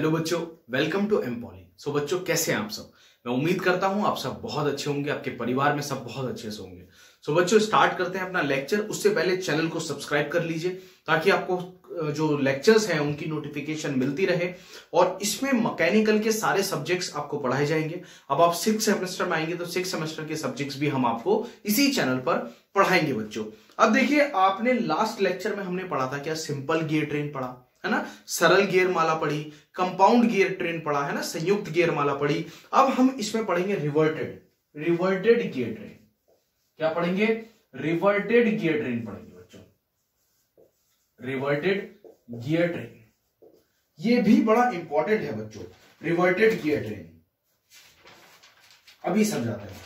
Hello बच्चों, welcome to M poly. सो बच्चों, कैसे हैं आप सब? मैं उम्मीद करता हूं आप सब बहुत अच्छे होंगे, आपके परिवार में सब बहुत अच्छे से होंगे। सो बच्चों, स्टार्ट करते हैं अपना लेक्चर। उससे पहले चैनल को सब्सक्राइब कर लीजिए ताकि आपको जो लेक्चर्स हैं उनकी नोटिफिकेशन मिलती रहे। और इसमें मैकेनिकल के सारे सब्जेक्ट्स आपको पढ़ाए जाएंगे। अब आप 6 सेमेस्टर में आएंगे तो 6 सेमेस्टर के सब्जेक्ट्स भी हम आपको इसी चैनल पर पढ़ाएंगे बच्चों। अब देखिए, आपने लास्ट लेक्चर में हमने पढ़ा था क्या? सिंपल गियर ट्रेन पढ़ा है ना, सरल गियर माला पढ़ी, कंपाउंड गियर ट्रेन पढ़ा है ना, संयुक्त गियर माला पढ़ी। अब हम इसमें पढ़ेंगे रिवर्टेड गियर ट्रेन। क्या पढ़ेंगे? रिवर्टेड गियर ट्रेन पढ़ेंगे बच्चों, रिवर्टेड गियर ट्रेन। ये भी बड़ा इंपॉर्टेंट है बच्चों, रिवर्टेड गियर ट्रेन। अभी समझाते हैं।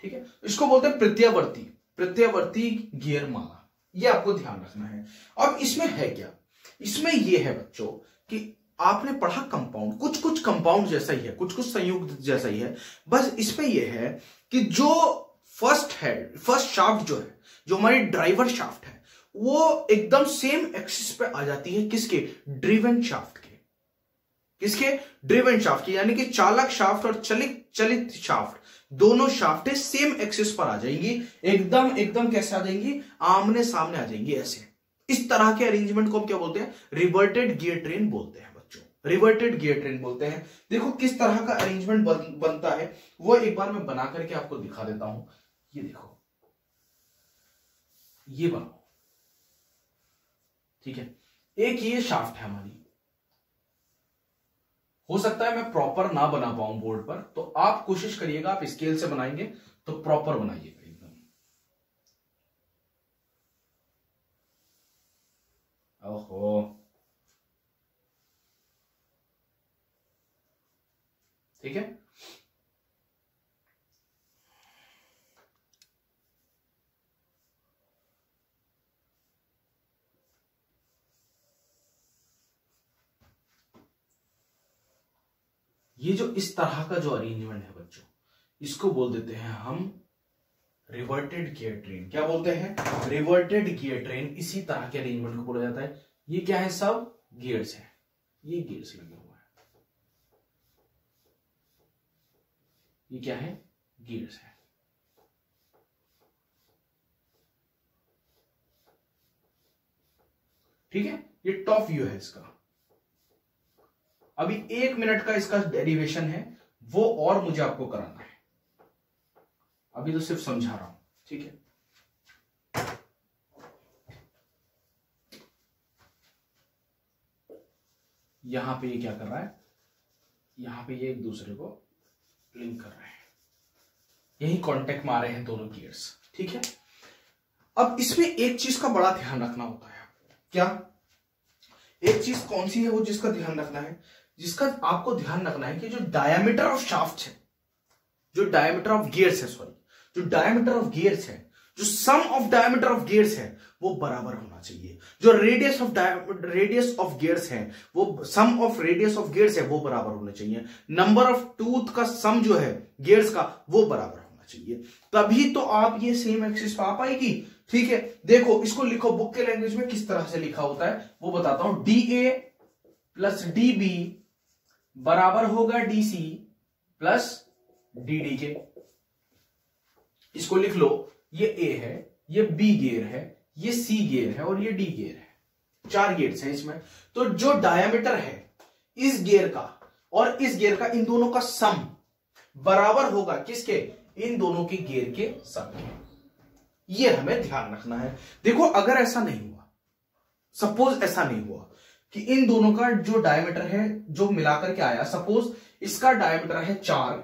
ठीक है, इसको बोलते हैं प्रत्यावर्ती गियर माला। ये आपको ध्यान रखना है। अब इसमें है क्या? इसमें ये है बच्चों कि आपने पढ़ा कंपाउंड, कुछ कंपाउंड जैसा ही है, कुछ संयुक्त जैसा ही है। बस इसमें यह है कि जो फर्स्ट शाफ्ट जो है, जो हमारी ड्राइवर शाफ्ट है, वो एकदम सेम एक्सिस पे आ जाती है। किसके? ड्रिवन शाफ्ट के। किसके? ड्रिवन शाफ्ट के, यानी कि चालक शाफ्ट और चलित शाफ्ट, दोनों शाफ्टें सेम एक्सिस पर आ जाएंगी। एकदम कैसे आ जाएंगी? आमने सामने आ जाएंगी ऐसे। इस तरह के अरेंजमेंट को हम क्या बोलते हैं? रिवर्टेड गियर ट्रेन बोलते हैं बच्चों, रिवर्टेड गियर ट्रेन बोलते हैं। देखो किस तरह का अरेंजमेंट बनता है वो एक बार मैं बना करके आपको दिखा देता हूं। ये देखो, ये बनाओ। ठीक है, एक ये शाफ्ट है हमारी। हो सकता है मैं प्रॉपर ना बना पाऊं बोर्ड पर, तो आप कोशिश करिएगा, आप स्केल से बनाएंगे तो प्रॉपर बनाइएगा एकदम। ओहो, ठीक है। ये जो इस तरह का जो अरेंजमेंट है बच्चों, इसको बोल देते हैं हम रिवर्टेड गियर ट्रेन। क्या बोलते हैं? Reverted gear train. इसी तरह के अरेंजमेंट को बोला जाता है। ये क्या है? सब गियर्स है, ये गियर्स लगे हुए हैं। ये क्या है? गियर्स है। ठीक है, ये टॉप व्यू है इसका। अभी 1 मिनट का इसका डेरिवेशन है, वो और मुझे आपको कराना है। अभी तो सिर्फ समझा रहा हूं। ठीक है, यहां पे ये क्या कर रहा है? यहां पे ये एक दूसरे को लिंक कर रहे हैं, यही कांटेक्ट में आ रहे हैं दोनों गियर्स। ठीक है, अब इसमें एक चीज का बड़ा ध्यान रखना होता है। क्या? एक चीज कौन सी है वो जिसका ध्यान रखना है? जिसका आपको ध्यान रखना है कि जो डायमीटर ऑफ शाफ्ट है, जो डायमीटर ऑफ गियर्स है, सॉरी, जो डायमीटर ऑफ गियर्स है, जो सम ऑफ डायमीटर ऑफ गियर्स है, वो बराबर होना चाहिए। जो रेडियस ऑफ गियर्स है, वो सम ऑफ रेडियस ऑफ गियर्स है, वो बराबर होना चाहिए। नंबर ऑफ टूथ का सम जो है गियर्स का, वो बराबर होना चाहिए। तभी तो आप ये सेम एक्सिस पे आ पाएगी। ठीक है, देखो इसको लिखो, बुक के लैंग्वेज में किस तरह से लिखा होता है वो बताता हूं। DA प्लस DB बराबर होगा DC प्लस DD के। इसको लिख लो, ये A है, ये B गियर है, ये C गियर है और ये D गियर है। 4 गियर्स हैं इसमें। तो जो डायमीटर है इस गियर का और इस गियर का, इन दोनों का सम बराबर होगा किसके? इन दोनों के गियर के सम के। ये हमें ध्यान रखना है। देखो, अगर ऐसा नहीं हुआ, सपोज ऐसा नहीं हुआ कि इन दोनों का जो डायमीटर है जो मिलाकर के आया, सपोज इसका डायमीटर है 4,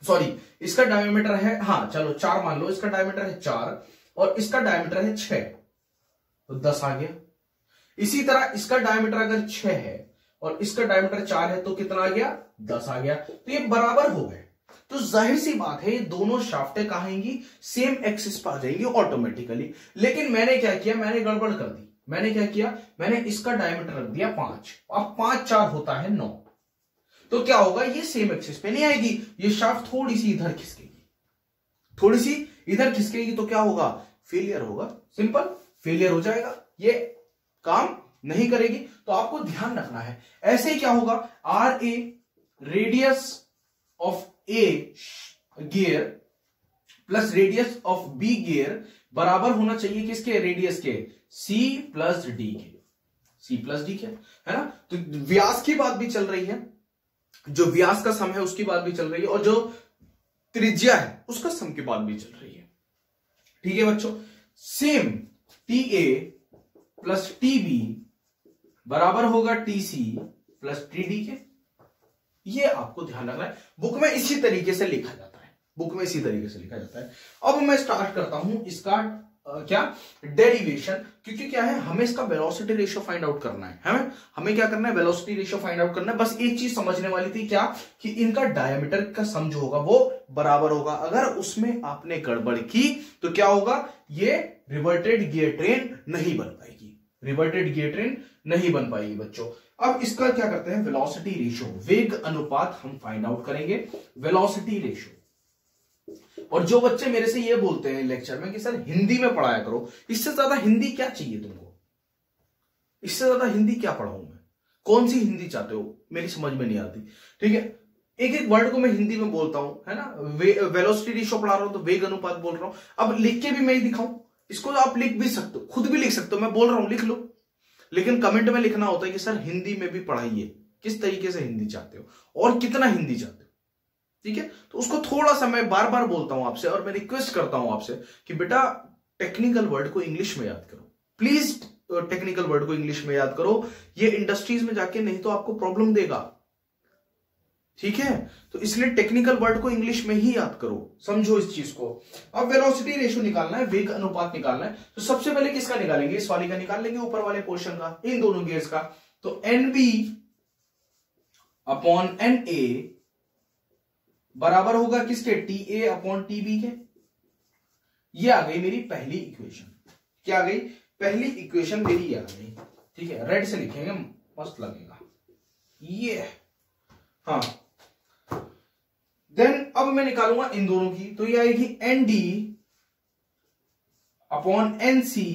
सॉरी इसका डायमीटर है, हाँ चलो 4 मान लो, इसका डायमीटर है 4 और इसका डायमीटर है 6, तो 10 आ गया। इसी तरह इसका डायमीटर अगर 6 है और इसका डायमीटर 4 है तो कितना आ गया? 10 आ गया। तो ये बराबर हो गए। तो जाहिर सी बात है ये दोनों शाफ्टें कहां आएंगी? सेम एक्सिस पर आ जाएंगी ऑटोमेटिकली। लेकिन मैंने क्या किया? मैंने गड़बड़ कर दी। मैंने क्या किया? मैंने इसका डायमीटर रख दिया 5। अब 5 4 होता है 9। तो क्या होगा? ये सेम एक्सिस पे नहीं आएगी, ये शाफ्ट थोड़ी सी इधर खिसकेगी, थोड़ी सी इधर खिसकेगी। तो क्या होगा? फेलियर होगा, सिंपल फेलियर हो जाएगा, ये काम नहीं करेगी। तो आपको ध्यान रखना है। ऐसे ही क्या होगा, R A radius of A gear plus radius of B gear बराबर होना चाहिए किसके, रेडियस के, सी प्लस डी के, सी प्लस डी के, है ना। तो व्यास की बात भी चल रही है, जो व्यास का सम है उसकी बात भी चल रही है, और जो त्रिज्या है उसका सम की बात भी चल रही है। ठीक है बच्चों, same T A plus T B बराबर होगा T C plus T D के। ये आपको ध्यान रखना है, बुक में इसी तरीके से लिखा जाता है, बुक में इसी तरीके से लिखा जाता है। अब मैं स्टार्ट करता हूं इसका क्या डेरिवेशन, क्योंकि क्या है, हमें इसका वेलोसिटी रेशियो फाइंड आउट करना है। हमें क्या करना है, वेलोसिटी रेशियो फाइंड आउट करना है। बस एक चीज समझने वाली थी, क्या कि इनका डायमीटर का सम जो होगा वो बराबर होगा। अगर उसमें आपने गड़बड़ की तो क्या होगा, ये रिवर्टेड गियर ट्रेन नहीं बन पाएगी, रिवर्टेड गियर ट्रेन नहीं बन पाएगी बच्चों। अब इसका क्या करते हैं, वेलोसिटी रेशियो, वेग अनुपात हम फाइंड आउट करेंगे, वेलोसिटी रेशियो। और जो बच्चे मेरे से ये बोलते हैं लेक्चर में कि सर हिंदी में पढ़ाया करो, इससे ज्यादा हिंदी क्या चाहिए तुमको, इससे ज्यादा हिंदी क्या पढ़ाऊं मैं, कौन सी हिंदी चाहते हो, मेरी समझ में नहीं आती। ठीक है, एक एक वर्ड को मैं हिंदी में बोलता हूं, है ना। वेलोसिटी रेशियो पढ़ा रहा हूं तो वेग अनुपात बोल रहा हूं। अब लिख के भी मैं ही दिखाऊं, इसको तो आप लिख भी सकते हो, खुद भी लिख सकते हो, मैं बोल रहा हूं लिख लो, लेकिन कमेंट में लिखना होता है कि सर हिंदी में भी पढ़ाइए, किस तरीके से हिंदी चाहते हो और कितना हिंदी चाहते हो। ठीक है, तो उसको थोड़ा सा मैं बार बार बोलता हूं आपसे, और मैं रिक्वेस्ट करता हूं आपसे कि बेटा टेक्निकल वर्ड को इंग्लिश में याद करो, प्लीज टेक्निकल वर्ड को इंग्लिश में याद करो, ये इंडस्ट्रीज में जाके नहीं तो आपको प्रॉब्लम देगा। ठीक है, तो इसलिए टेक्निकल वर्ड को इंग्लिश में ही याद करो, समझो इस चीज को। अब वेलोसिटी रेशियो निकालना है, वेग अनुपात निकालना है, तो सबसे पहले किसका निकालेंगे, इस वाले का निकाल लेंगे, ऊपर वाले पोर्शन का, इन दोनों गियर्स का। तो N B upon N A बराबर होगा किसके, T A upon T B के। ये आ गई मेरी पहली इक्वेशन। क्या आ गई, पहली इक्वेशन मेरी ये आ गई। ठीक है, रेड से लिखेंगे, मस्त लगेगा ये। हाँ, देन अब मैं निकालूंगा इन दोनों की, तो ये आएगी N D upon N C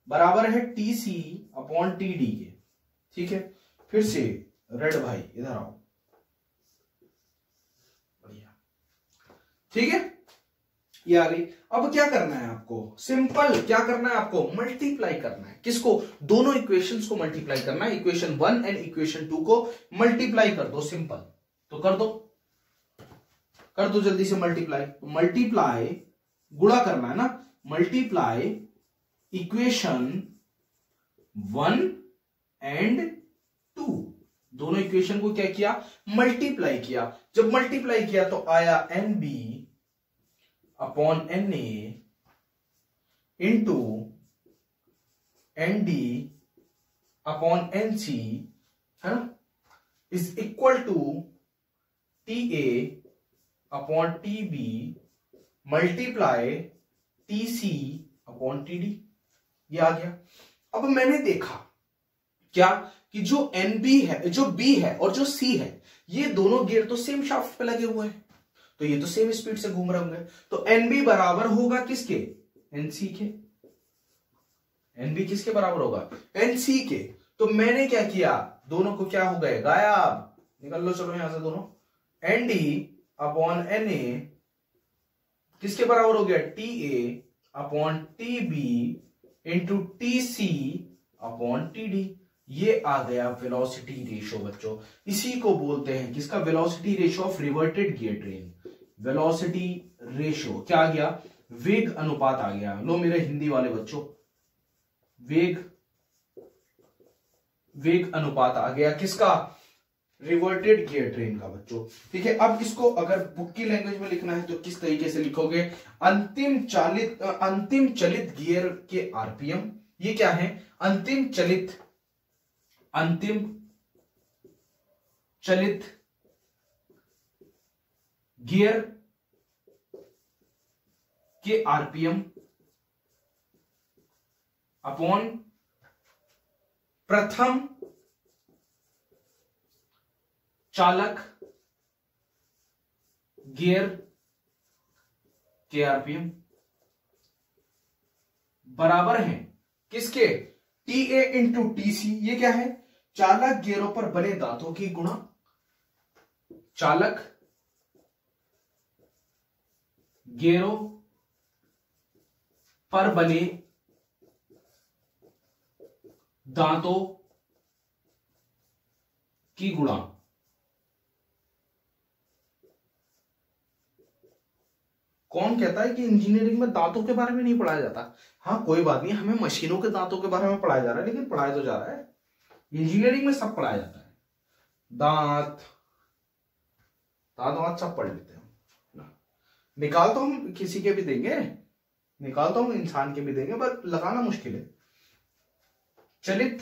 बराबर है T C upon T D के। ठीक है, फिर से रेड भाई इधर आओ, बढ़िया। ठीक है, ये आ गई। अब क्या करना है आपको, सिंपल क्या करना है आपको, मल्टीप्लाई करना है। किसको, दोनों इक्वेशंस को मल्टीप्लाई करना है, इक्वेशन 1 एंड इक्वेशन 2 को मल्टीप्लाई कर दो, सिंपल। तो कर दो जल्दी से मल्टीप्लाई। मल्टीप्लाई गुणा करना है ना, मल्टीप्लाई इक्वेशन 1 एंड 2, दोनों इक्वेशन को क्या किया, मल्टीप्लाई किया। जब मल्टीप्लाई किया तो आया N B upon N A into N D upon N C, है ना, is equal to T A upon T B multiply T C upon T D. ये आ गया। अब मैंने देखा क्या कि जो एन बी है, जो बी है और जो सी है, ये दोनों गियर तो सेम शाफ्ट पे लगे हुए हैं, तो ये तो सेम स्पीड से घूम रहे होंगे। तो एन बी बराबर होगा किसके, एन सी के। एन बी किसके बराबर होगा, एन सी के। तो मैंने क्या किया, दोनों को क्या हो गए, गायब, निकल लो चलो यहां से दोनों। N D upon N A किसके बराबर हो गया, T A upon T B into T C upon T D. ये आ गया वेलोसिटी रेशियो बच्चों। इसी को बोलते हैं किसका, velocity ratio of reverted gear train. Velocity ratio क्या आ गया, वेग अनुपात आ गया। लो मेरे हिंदी वाले बच्चों, वेग अनुपात आ गया किसका, रिवर्टेड गियर ट्रेन का बच्चों। ठीक है, अब इसको अगर बुक की लैंग्वेज में लिखना है तो किस तरीके से लिखोगे, अंतिम चलित गियर के आरपीएम। ये क्या है, अंतिम चलित गियर के आरपीएम अपॉन प्रथम चालक गियर के आरपीएम बराबर है किसके, T A into T C, ये क्या है, चालक गेरों पर बने दांतों की गुणा, चालक गेरों पर बने दांतों की गुणा। कौन कहता है कि इंजीनियरिंग में दांतों के बारे में नहीं पढ़ाया जाता? हाँ कोई बात नहीं, हमें मशीनों के दांतों के बारे में पढ़ाया जा रहा है, लेकिन पढ़ाया तो जा रहा है, इंजीनियरिंग में सब पढ़ाया जाता है। दांत दांत वांत सब पढ़ लेते हैं ना। निकाल तो हम किसी के भी देंगे, निकाल तो हम इंसान के भी देंगे, पर लगाना मुश्किल है। चलित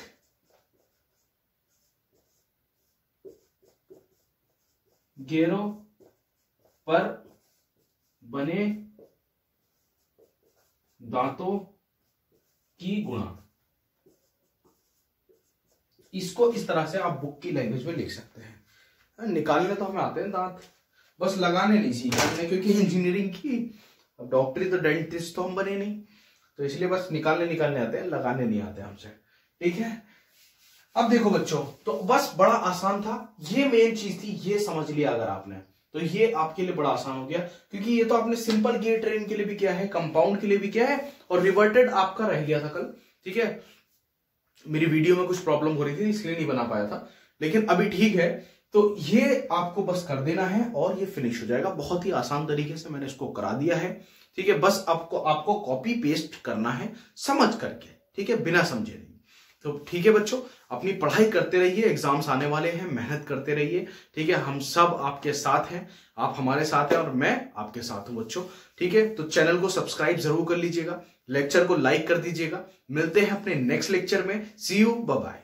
गेरों पर बने दांतों की गुणा, इसको इस तरह से आप बुक की लैंग्वेज में लिख सकते हैं। निकालने तो हमें आते हैं दांत, बस लगाने नहीं सीखा हमने, क्योंकि इंजीनियरिंग की, अब डॉक्टरी तो डेंटिस्ट तो हम बने नहीं, तो इसलिए बस निकालने आते हैं, लगाने नहीं आते हमसे, ठीक है। अब देखो बच्चों, तो बस बड़ा आसान था, ये मेन चीज थी, ये समझ लिया अगर आपने, तो ये आपके लिए बड़ा आसान हो गया, क्योंकि ये तो आपने सिंपल गियर ट्रेन के लिए भी किया है, कंपाउंड के लिए भी किया है, और रिवर्टेड आपका रह गया था कल, ठीक है। मेरी वीडियो में कुछ प्रॉब्लम हो रही थी इसलिए नहीं बना पाया था, लेकिन अभी ठीक है। तो ये आपको बस कर देना है और ये फिनिश हो जाएगा, बहुत ही आसान तरीके से मैंने इसको करा दिया है, ठीक है। बस आपको कॉपी पेस्ट करना है समझ करके, ठीक है, बिना समझे नहीं। तो ठीक है बच्चों, अपनी पढ़ाई करते रहिए, एग्जाम्स आने वाले हैं, मेहनत करते रहिए, ठीक है। हम सब आपके साथ हैं, आप हमारे साथ हैं और मैं आपके साथ हूं बच्चों, ठीक है। तो चैनल को सब्सक्राइब जरूर कर लीजिएगा, लेक्चर को लाइक कर दीजिएगा। मिलते हैं अपने नेक्स्ट लेक्चर में, सी यू, बाय बाय।